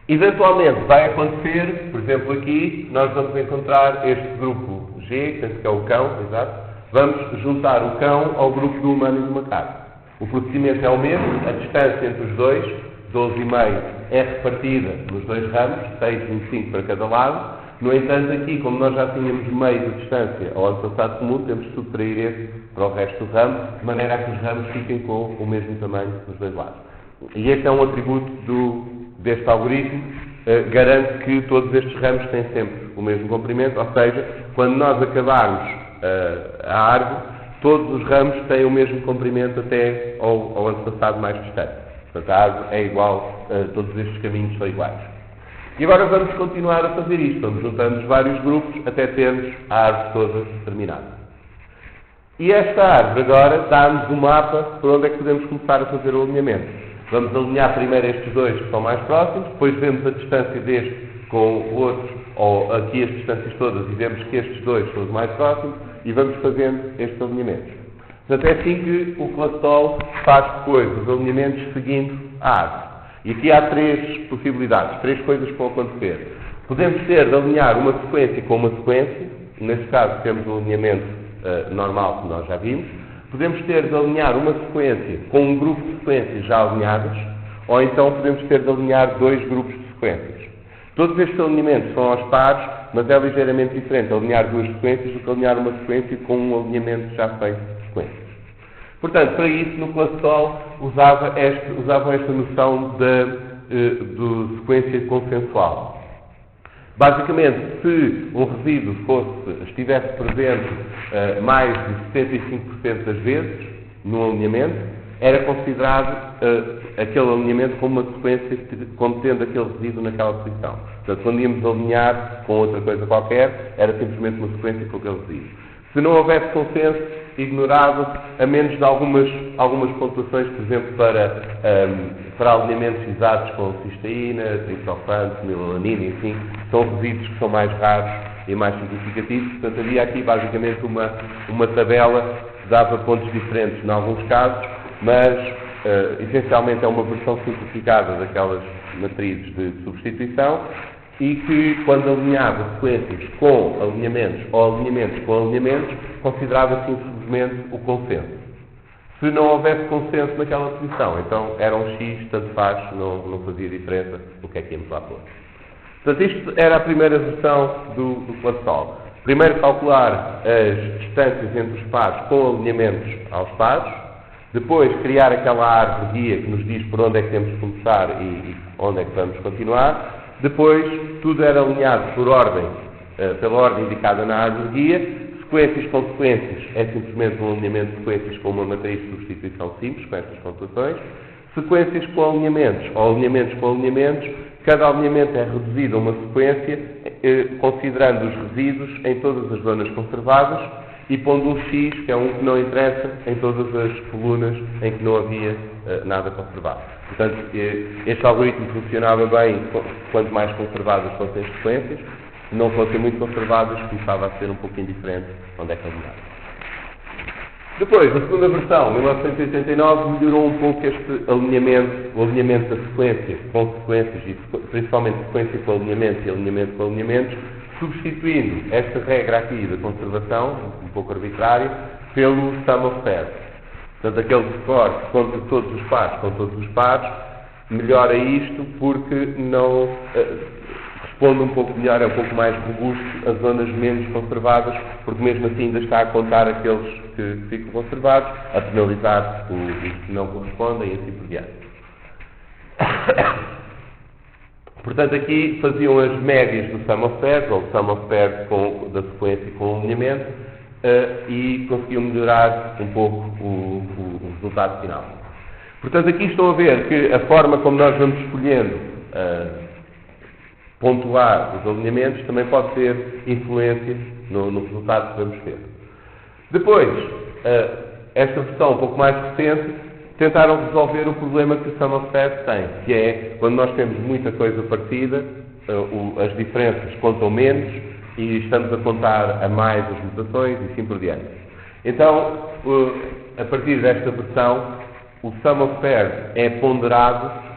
Eventualmente vai acontecer, por exemplo aqui, nós vamos encontrar este grupo G, penso que é o cão, exato. Vamos juntar o cão ao grupo do humano e do macaco. O procedimento é o mesmo, a distância entre os dois, 12,5, é repartida nos dois ramos, 6,25 para cada lado. No entanto, aqui, como nós já tínhamos meio de distância ao antepassado comum, temos de subtrair esse para o resto do ramo, de maneira a que os ramos fiquem com o mesmo tamanho nos dois lados. E este é um atributo deste algoritmo, garante que todos estes ramos têm sempre o mesmo comprimento, ou seja, quando nós acabarmos a árvore, todos os ramos têm o mesmo comprimento até ao antepassado mais distante. Portanto, a árvore é igual, todos estes caminhos são iguais. E agora vamos continuar a fazer isto, vamos juntando vários grupos até termos a árvore toda terminada. E esta árvore agora dá-nos um mapa para onde é que podemos começar a fazer o alinhamento. Vamos alinhar primeiro estes dois que são mais próximos, depois vemos a distância deste com o outro, ou aqui as distâncias todas, e vemos que estes dois são os mais próximos, e vamos fazendo estes alinhamentos. Portanto, é assim que o Classol faz depois os alinhamentos seguindo a árvore. E aqui há três possibilidades, três coisas que vão acontecer. Podemos ter de alinhar uma sequência com uma sequência, neste caso temos o alinhamento normal que nós já vimos. Podemos ter de alinhar uma sequência com um grupo de sequências já alinhadas, ou então podemos ter de alinhar dois grupos de sequências. Todos estes alinhamentos são aos pares, mas é ligeiramente diferente alinhar duas sequências do que alinhar uma sequência com um alinhamento já feito de sequências. Portanto, para isso, no Classol usavam esta noção de sequência consensual. Basicamente, se um resíduo estivesse presente mais de 75% das vezes no alinhamento, era considerado aquele alinhamento como uma sequência contendo aquele resíduo naquela posição. Portanto, quando íamos alinhar com outra coisa qualquer, era simplesmente uma sequência com aquele resíduo. Se não houvesse consenso, ignorava a menos de algumas pontuações, por exemplo, para alinhamentos exatos com cisteína, triptofano, fenilalanina, enfim, são resíduos que são mais raros e mais significativos. Portanto, havia aqui basicamente uma tabela que dava pontos diferentes em alguns casos, mas essencialmente é uma versão simplificada daquelas matrizes de substituição, e que, quando alinhava sequências com alinhamentos ou alinhamentos com alinhamentos, considerava-se simplesmente o consenso. Se não houvesse consenso naquela posição, então era um X, tanto faz, não fazia diferença o que é que íamos lá pôr. Portanto, isto era a primeira versão do Classol. Primeiro calcular as distâncias entre os pares com alinhamentos aos pares, depois criar aquela árvore guia que nos diz por onde é que temos de começar e onde é que vamos continuar. Depois, tudo era alinhado por ordem, pela ordem indicada na árvore guia. Sequências com sequências é simplesmente um alinhamento de sequências com uma matriz de substituição simples, com estas pontuações. Sequências com alinhamentos, ou alinhamentos com alinhamentos, cada alinhamento é reduzido a uma sequência, considerando os resíduos em todas as zonas conservadas e pondo um X, que é um que não interessa, em todas as colunas em que não havia nada conservado. Portanto, este algoritmo funcionava bem quanto mais conservadas fossem as sequências. Se não fossem muito conservadas, começava a ser um pouco indiferente onde é que alinhar. Depois, a segunda versão, 1989, melhorou um pouco este alinhamento, o alinhamento da sequência com sequências, e principalmente sequência com alinhamento e alinhamento com alinhamentos, substituindo esta regra aqui da conservação, um pouco arbitrária, pelo sum of pairs. Portanto, aquele score que conta todos os pares com todos os pares, melhora isto porque não responde um pouco melhor, é um pouco mais robusto as zonas menos conservadas, porque mesmo assim ainda está a contar aqueles que ficam conservados, a penalizar os que não correspondem e assim por diante. Portanto, aqui faziam as médias do sum of pairs, ou sum of pairs da sequência com o alinhamento, e conseguiam melhorar um pouco o resultado final. Portanto, aqui estão a ver que a forma como nós vamos escolhendo pontuar os alinhamentos também pode ter influência no resultado que vamos ter. Depois, esta versão um pouco mais recente, tentaram resolver o problema que o sum of pairs tem, que é, quando nós temos muita coisa parecida, as diferenças contam menos e estamos a contar a mais as mutações e assim por diante. Então, a partir desta versão, o sum of pairs é ponderado,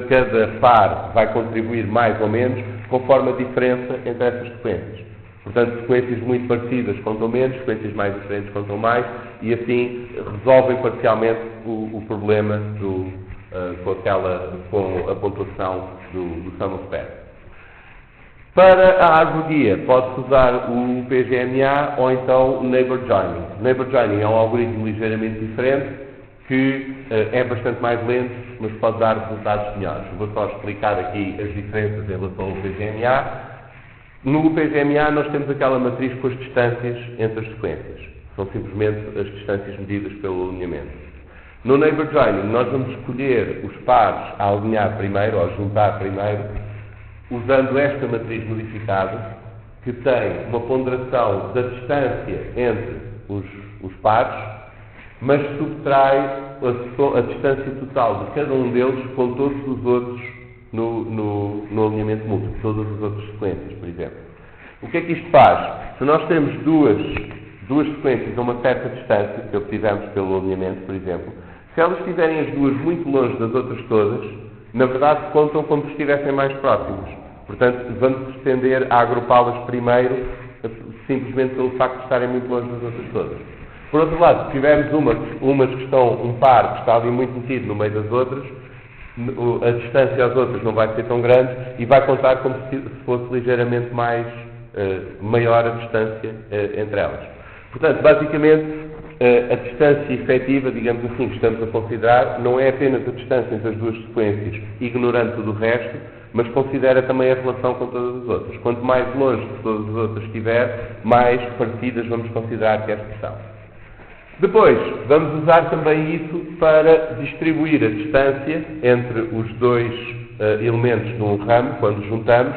cada par vai contribuir mais ou menos, conforme a diferença entre essas sequências. Portanto, sequências muito parecidas contam menos, sequências mais diferentes contam mais, e assim resolvem parcialmente o problema com a pontuação do sum of pairs. Para a árvore guia, pode-se usar o PGMA ou então o Neighbor Joining. O Neighbor Joining é um algoritmo ligeiramente diferente, que é bastante mais lento, mas pode dar resultados melhores. Vou só explicar aqui as diferenças em relação ao PGMA. No PGMA nós temos aquela matriz com as distâncias entre as sequências. São simplesmente as distâncias medidas pelo alinhamento. No Neighbor Joining nós vamos escolher os pares a alinhar primeiro, ou a juntar primeiro, usando esta matriz modificada, que tem uma ponderação da distância entre os pares, mas subtrai a distância total de cada um deles com todos os outros no alinhamento múltiplo, todas as outras sequências, por exemplo. O que é que isto faz? Se nós temos duas sequências a uma certa distância, que obtivemos pelo alinhamento, por exemplo, se elas estiverem as duas muito longe das outras todas, na verdade contam como se estivessem mais próximas. Portanto, vamos tender a agrupá-las primeiro, simplesmente pelo facto de estarem muito longe das outras todas. Por outro lado, se tivermos umas que estão, um par que está ali muito metido no meio das outras, a distância às outras não vai ser tão grande e vai contar como se fosse ligeiramente maior a distância entre elas. Portanto, basicamente, a distância efetiva, digamos assim, que estamos a considerar, não é apenas a distância entre as duas sequências, ignorando tudo o resto, mas considera também a relação com todas as outras. Quanto mais longe de todas as outras estiver, mais parecidas vamos considerar que estas são. Depois, vamos usar também isso para distribuir a distância entre os dois elementos num ramo, quando juntamos,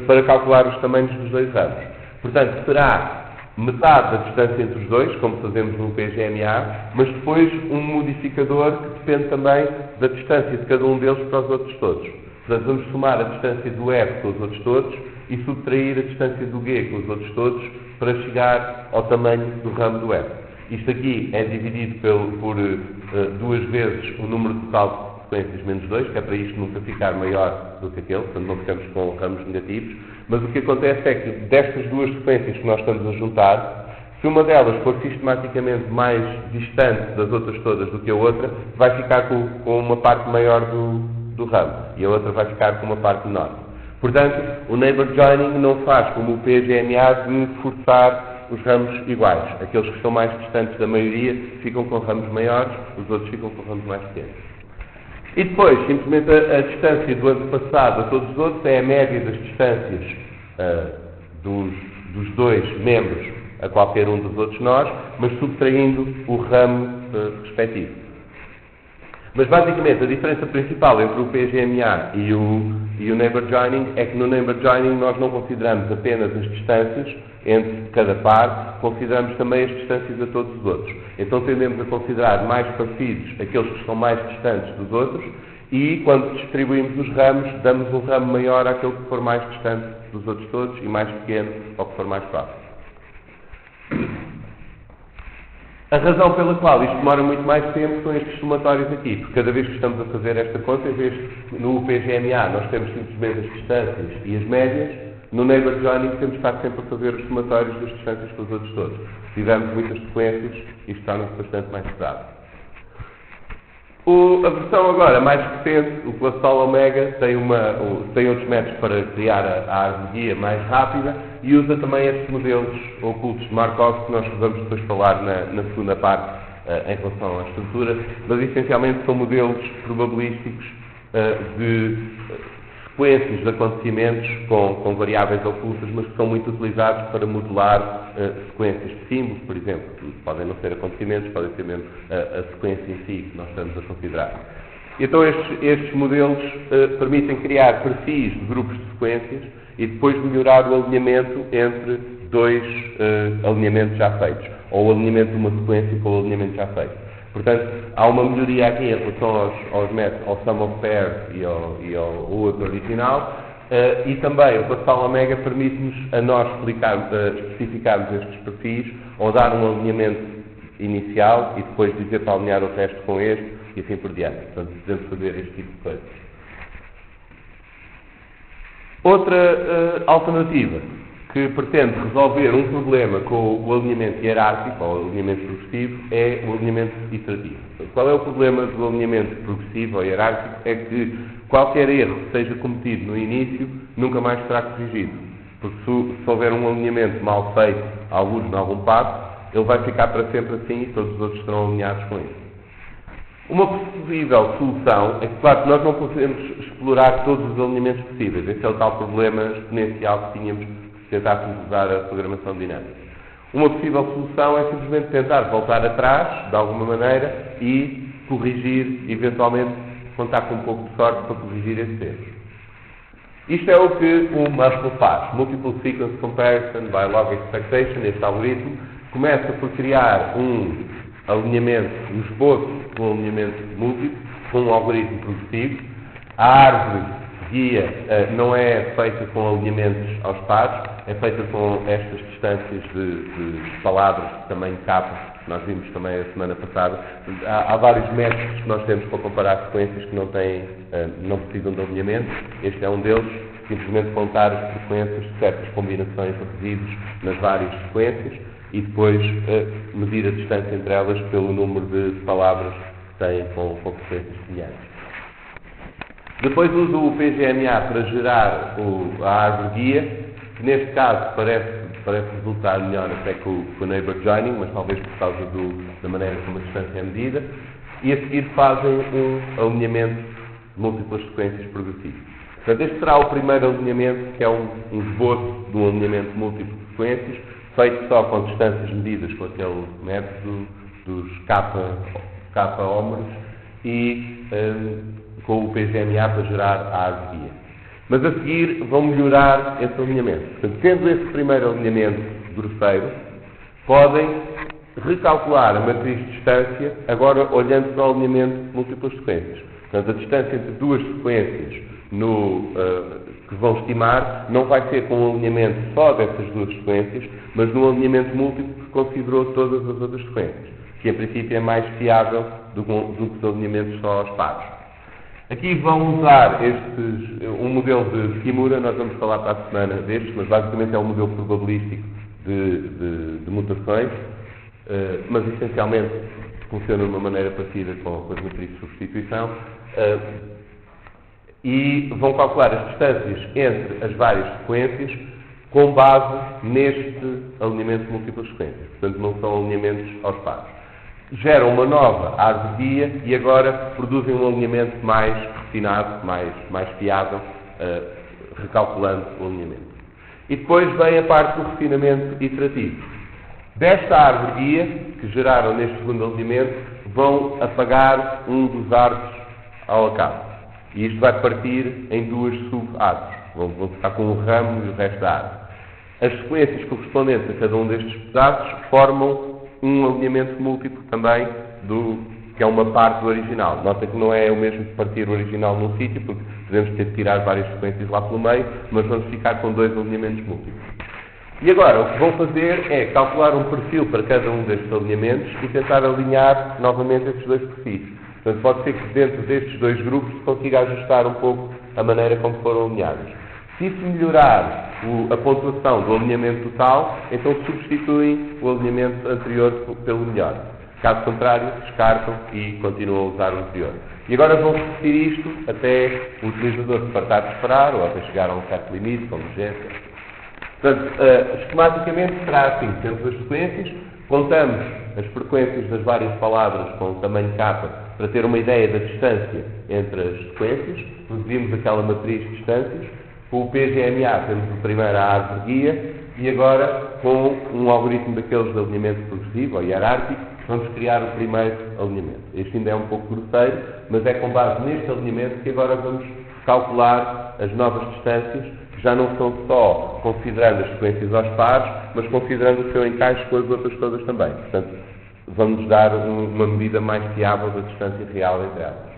para calcular os tamanhos dos dois ramos. Portanto, será metade da distância entre os dois, como fazemos no PGMA, mas depois um modificador que depende também da distância de cada um deles para os outros todos. Portanto, vamos somar a distância do F com os outros todos e subtrair a distância do G com os outros todos para chegar ao tamanho do ramo do F. Isto aqui é dividido por duas vezes o número total de sequências menos 2, que é para isto nunca ficar maior do que aquele, portanto não ficamos com ramos negativos. Mas o que acontece é que destas duas sequências que nós estamos a juntar, Se uma delas for sistematicamente mais distante das outras todas do que a outra, vai ficar com uma parte maior do ramo e a outra vai ficar com uma parte menor. Portanto, o neighbor joining não faz como o PGMA de forçar os ramos iguais. Aqueles que estão mais distantes da maioria ficam com ramos maiores, os outros ficam com ramos mais pequenos. E depois, simplesmente a distância do antepassado a todos os outros é a média das distâncias dos dois membros a qualquer um dos outros nós, mas subtraindo o ramo respectivo. Mas basicamente a diferença principal entre o PGMA e o neighbor joining é que no neighbor joining nós não consideramos apenas as distâncias entre cada par, consideramos também as distâncias a todos os outros. Então tendemos a considerar mais parecidos aqueles que estão mais distantes dos outros e quando distribuímos os ramos, damos um ramo maior àquele que for mais distante dos outros todos e mais pequeno ao que for mais próximo. A razão pela qual isto demora muito mais tempo são estes somatórios aqui, porque cada vez que estamos a fazer esta conta, em vez de no PGMA nós temos simplesmente as distâncias e as médias, no neighbor joining temos de estar sempre a fazer os somatórios das distâncias com os outros todos. Se tivermos muitas sequências, isto torna-se bastante mais pesado. A versão agora mais recente, o Classol Omega, tem outros métodos para criar a árvore guia mais rápida e usa também estes modelos ocultos de Markov que nós vamos depois falar na segunda parte em relação à estrutura, mas essencialmente são modelos probabilísticos de sequências de acontecimentos com variáveis ocultas, mas que são muito utilizados para modelar sequências de símbolos, por exemplo. Podem não ser acontecimentos, podem ser mesmo a sequência em si que nós estamos a considerar. Então estes modelos permitem criar perfis de grupos de sequências e depois melhorar o alinhamento entre dois alinhamentos já feitos, ou o alinhamento de uma sequência com o alinhamento já feito. Portanto, há uma melhoria aqui em relação aos métodos, ao sum of pairs e ao outro original, e também o Pascal Omega permite-nos a nós especificarmos estes perfis, ou dar um alinhamento inicial e depois dizer para alinhar o resto com este e assim por diante. Portanto, podemos fazer este tipo de coisa. Outra alternativa que pretende resolver um problema com o alinhamento hierárquico ou o alinhamento progressivo é o alinhamento iterativo. Qual é o problema do alinhamento progressivo ou hierárquico? É que qualquer erro que seja cometido no início nunca mais será corrigido. Porque se houver um alinhamento mal feito, alguns em algum passo, ele vai ficar para sempre assim e todos os outros estarão alinhados com ele. Uma possível solução é que, claro, nós não podemos explorar todos os alinhamentos possíveis. Esse é o tal problema exponencial que tínhamos se tentássemos usar a programação dinâmica. Uma possível solução é simplesmente tentar voltar atrás, de alguma maneira, e corrigir, eventualmente, contar com um pouco de sorte para corrigir esses erros. Isto é o que o Muscle faz. Multiple Sequence Comparison by Log Expectation, este algoritmo, começa por criar um alinhamento, um esboço de um alinhamento múltiplo, com um algoritmo progressivo. A árvore guia não é feita com alinhamentos aos pares, é feita com estas distâncias de palavras de tamanho capa, que nós vimos também a semana passada. Há vários métodos que nós temos para comparar sequências que não precisam de alinhamento. Este é um deles, simplesmente contar as frequências de certas combinações de resíduos nas várias sequências e depois medir a distância entre elas pelo número de palavras que têm com frequências semelhantes. Depois uso o PGMA para gerar a árvore guia, que neste caso parece resultar melhor até que o neighbor joining, mas talvez por causa da maneira como a distância é medida, e a seguir fazem um alinhamento de múltiplas sequências progressivas. Portanto, este será o primeiro alinhamento, que é um esboço de um alinhamento múltiplo de sequências, feito só com distâncias medidas com aquele método dos K-ómeros e com o PGMA para gerar a árvore guia. Mas a seguir vão melhorar esse alinhamento. Portanto, tendo esse primeiro alinhamento grosseiro, podem recalcular a matriz de distância, agora olhando para o alinhamento de múltiplas sequências. Portanto, a distância entre duas sequências que vão estimar não vai ser com um alinhamento só dessas duas sequências, mas num alinhamento múltiplo que considerou todas as outras sequências, que em princípio é mais fiável do que os alinhamentos só aos pares. Aqui vão usar um modelo de Kimura, nós vamos falar para a semana destes, mas basicamente é um modelo probabilístico de mutações, mas essencialmente funciona de uma maneira parecida com as matrizes de substituição, e vão calcular as distâncias entre as várias sequências com base neste alinhamento de múltiplas sequências. Portanto, não são alinhamentos aos pares. Geram uma nova árvore guia e agora produzem um alinhamento mais refinado, mais fiável, recalculando o alinhamento. E depois vem a parte do refinamento iterativo. Desta árvore guia, que geraram neste segundo alinhamento, vão apagar um dos árvores ao acaso. E isto vai partir em duas sub-árvores. Vão ficar com um ramo e o resto da árvore. As sequências correspondentes a cada um destes pedaços formam um alinhamento múltiplo também, que é uma parte do original. Nota que não é o mesmo que partir o original num sítio, porque podemos ter de tirar várias sequências lá pelo meio, mas vamos ficar com dois alinhamentos múltiplos. E agora, o que vão fazer é calcular um perfil para cada um destes alinhamentos e tentar alinhar novamente estes dois perfis. Portanto, pode ser que dentro destes dois grupos se consiga ajustar um pouco a maneira como foram alinhados. Se isso melhorar a pontuação do alinhamento total, então substituem o alinhamento anterior pelo melhor. Caso contrário, descartam e continuam a usar o anterior. E agora vão repetir isto até o utilizador se fartar de esperar ou até chegar a um certo limite, com urgência. Portanto, esquematicamente será assim, temos as sequências, contamos as frequências das várias palavras com o tamanho K para ter uma ideia da distância entre as sequências, produzimos aquela matriz de distâncias, com o PGMA temos a primeira árvore guia e agora com um algoritmo daqueles de alinhamento progressivo ou hierárquico, vamos criar o primeiro alinhamento. Este ainda é um pouco grosseiro, mas é com base neste alinhamento que agora vamos calcular as novas distâncias, que já não são só considerando as sequências aos pares, mas considerando o seu encaixe com as outras todas também. Portanto, vamos dar uma medida mais fiável da distância real entre elas.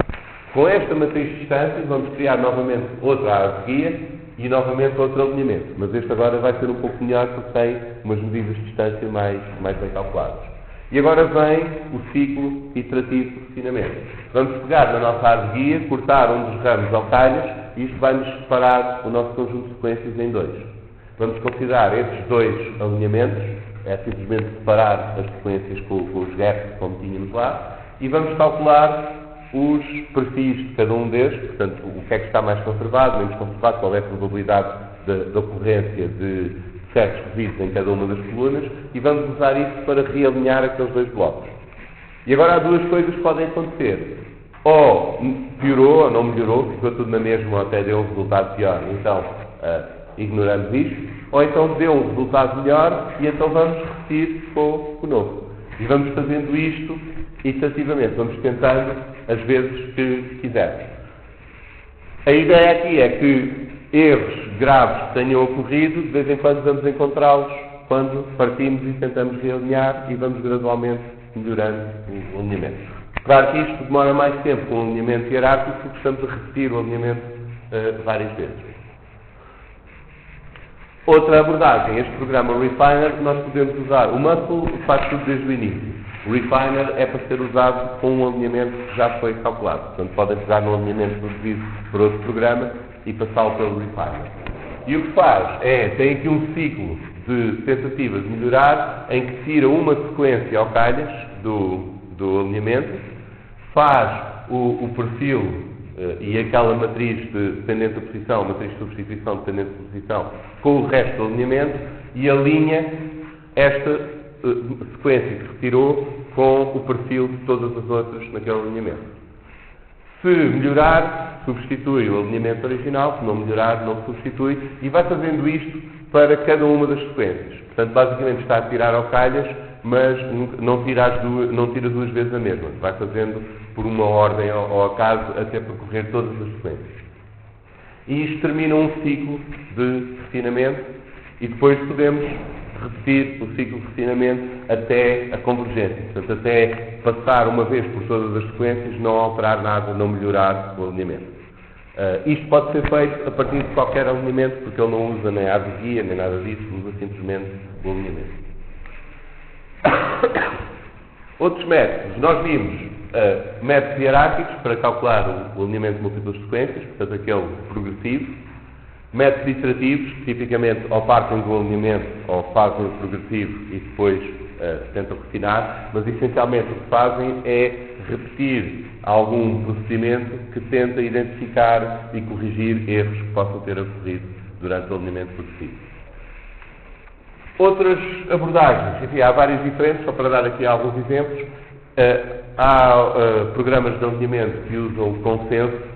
Com esta matriz de distâncias, vamos criar novamente outra árvore guia e novamente outro alinhamento. Mas este agora vai ser um pouco melhor porque tem umas medidas de distância mais bem calculadas. E agora vem o ciclo iterativo de refinamento. Vamos pegar na nossa árvore guia, cortar um dos ramos ao calhas e isto vai-nos separar o nosso conjunto de sequências em dois. Vamos considerar esses dois alinhamentos, é simplesmente separar as sequências com os gaps, como tínhamos lá, e vamos calcular os perfis de cada um destes, portanto, o que é que está mais conservado, menos conservado, qual é a probabilidade da ocorrência de certos resíduos em cada uma das colunas, e vamos usar isso para realinhar aqueles dois blocos. E agora há duas coisas que podem acontecer. Ou piorou, ou não melhorou, ficou tudo na mesma, ou até deu um resultado pior, então ignoramos isto, ou então deu um resultado melhor, e então vamos repetir com o novo. E vamos fazendo isto iterativamente, vamos tentando as vezes que quisermos. A ideia aqui é que erros graves que tenham ocorrido, de vez em quando vamos encontrá-los quando partimos e tentamos realinhar e vamos gradualmente melhorando o alinhamento. Claro que isto demora mais tempo com o alinhamento hierárquico porque estamos a repetir o alinhamento várias vezes. Outra abordagem, este programa Refiner, nós podemos usar. O Muscle faz tudo desde o início. O Refiner é para ser usado com um alinhamento que já foi calculado. Portanto, podem pegar no alinhamento produzido por outro programa e passá-lo pelo Refiner. E o que faz tem aqui um ciclo de tentativas de melhorar em que tira uma sequência ao calhas do alinhamento, faz o perfil e aquela matriz dependente da posição, matriz de substituição dependente da posição, com o resto do alinhamento e alinha esta sequência que retirou com o perfil de todas as outras naquele alinhamento. Se melhorar, substitui o alinhamento original, se não melhorar, não substitui, e vai fazendo isto para cada uma das sequências. Portanto, basicamente está a tirar ao calhas, mas não tira duas vezes a mesma. Vai fazendo por uma ordem ao acaso até percorrer todas as sequências. E isto termina um ciclo de refinamento e depois podemos repetir o ciclo de refinamento até a convergência. Portanto, até passar uma vez por todas as sequências, não alterar nada, não melhorar o alinhamento. Isto pode ser feito a partir de qualquer alinhamento, porque ele não usa nem a árvore guia, nem nada disso, usa simplesmente o alinhamento. Outros métodos. Nós vimos métodos hierárquicos para calcular o alinhamento de múltiplas sequências, portanto aquele progressivo. Métodos iterativos, tipicamente ou partem do alinhamento ou fazem o progressivo e depois tentam refinar, mas essencialmente o que fazem é repetir algum procedimento que tenta identificar e corrigir erros que possam ter ocorrido durante o alinhamento progressivo. Outras abordagens, enfim, há várias diferentes, só para dar aqui alguns exemplos. Há programas de alinhamento que usam o consenso.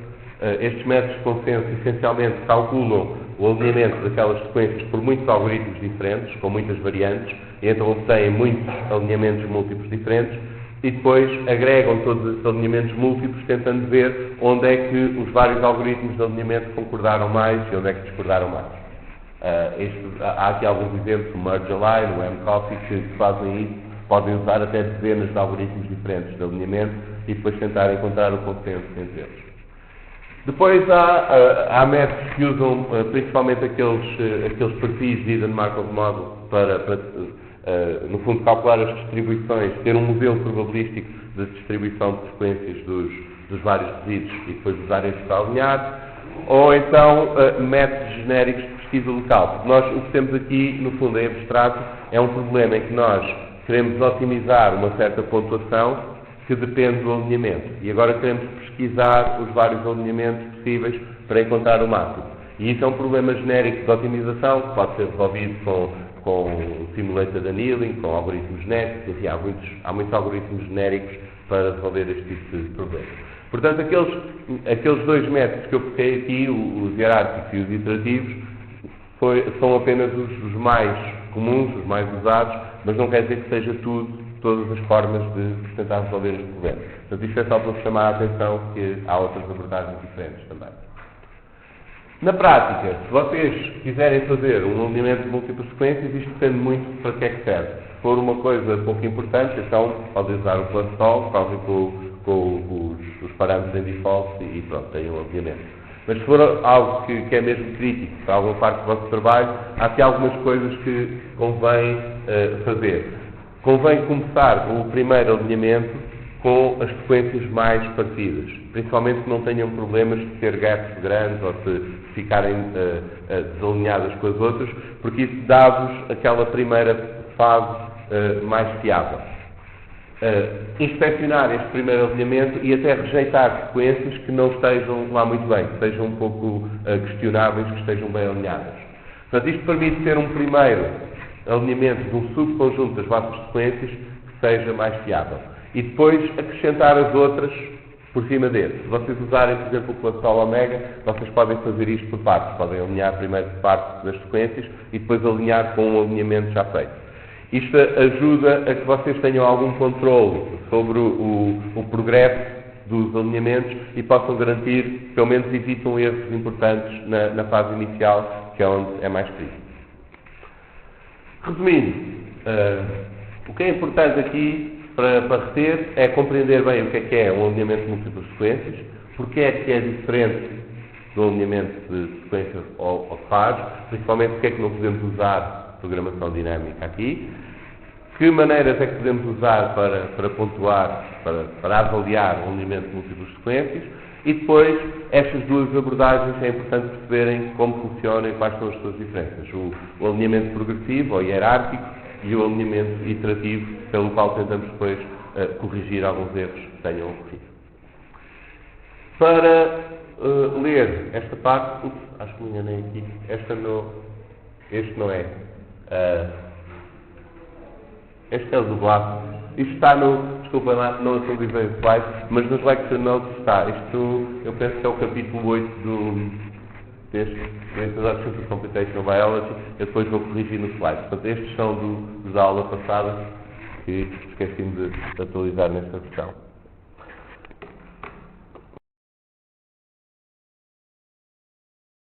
Estes métodos de consenso essencialmente calculam o alinhamento daquelas sequências por muitos algoritmos diferentes, com muitas variantes, e então obtêm muitos alinhamentos múltiplos diferentes, e depois agregam todos esses alinhamentos múltiplos, tentando ver onde é que os vários algoritmos de alinhamento concordaram mais e onde é que discordaram mais. Há aqui alguns exemplos, o Merge Align, o MCoffee, que fazem isso, podem usar até dezenas de algoritmos diferentes de alinhamento e depois tentar encontrar o consenso entre eles. Depois há métodos que usam principalmente aqueles perfis de Hidden Markov Model para no fundo, calcular as distribuições, ter um modelo probabilístico de distribuição de frequências dos vários resíduos e depois usar estes para alinhar, ou então métodos genéricos de pesquisa local. Nós, o que temos aqui, no fundo, em abstrato, é um problema em que nós queremos otimizar uma certa pontuação que depende do alinhamento. E agora queremos pesquisar os vários alinhamentos possíveis para encontrar o máximo. E isso é um problema genérico de otimização que pode ser resolvido com Simulated Annealing, com algoritmos genéticos, enfim, há muitos algoritmos genéricos para resolver este tipo de problema. Portanto, aqueles dois métodos que eu foquei aqui, os hierárquicos e os iterativos, são apenas os mais comuns, os mais usados, mas não quer dizer que seja todas as formas de tentar resolver este problema. Portanto, isto é só para vos chamar a atenção que há outras abordagens diferentes também. Na prática, se vocês quiserem fazer um alinhamento de múltiplas sequências, isto depende muito para que é que serve. Se for uma coisa pouco importante, então podem usar o plus solve, fazem com os parâmetros em default e pronto, têm um alinhamento. Mas se for algo que é mesmo crítico para alguma parte do vosso trabalho, há aqui algumas coisas que convém fazer. Convém começar com o primeiro alinhamento com as sequências mais parecidas, principalmente se não tenham problemas de ter gaps grandes ou de ficarem desalinhadas com as outras, porque isso dá-vos aquela primeira fase mais fiável. Inspecionar este primeiro alinhamento e até rejeitar sequências que não estejam lá muito bem, que estejam um pouco questionáveis, que estejam bem alinhadas. Portanto, isto permite ter um primeiro alinhamento de um subconjunto das vossas sequências que seja mais fiável. E depois acrescentar as outras por cima dele. Se vocês usarem, por exemplo, o Plassol Omega, vocês podem fazer isto por partes. Podem alinhar primeiro parte das sequências e depois alinhar com um alinhamento já feito. Isto ajuda a que vocês tenham algum controle sobre o progresso dos alinhamentos e possam garantir, pelo menos evitam erros importantes na fase inicial, que é onde é mais crítico. Resumindo, o que é importante aqui para reter é compreender bem o que é um alinhamento de múltiplas sequências, porque é que é diferente do alinhamento de sequência ao faz, principalmente porque é que não podemos usar programação dinâmica aqui, que maneiras é que podemos usar para pontuar, para avaliar um alinhamento de múltiplas sequências, e depois, estas duas abordagens é importante perceberem como funcionam e quais são as suas diferenças. O alinhamento progressivo ou hierárquico e o alinhamento iterativo, pelo qual tentamos depois corrigir alguns erros que tenham ocorrido. Para ler esta parte, acho que me enganei aqui, este não é. Este é o do Glass. Isto está desculpem lá, não atualizei o slide, mas nos lecture notes está. Isto, eu penso que é o capítulo 8 deste Introduction to Computational Biology. Eu depois vou corrigir no slide. Portanto, estes são da aula passada, que esqueci-me de atualizar nesta versão.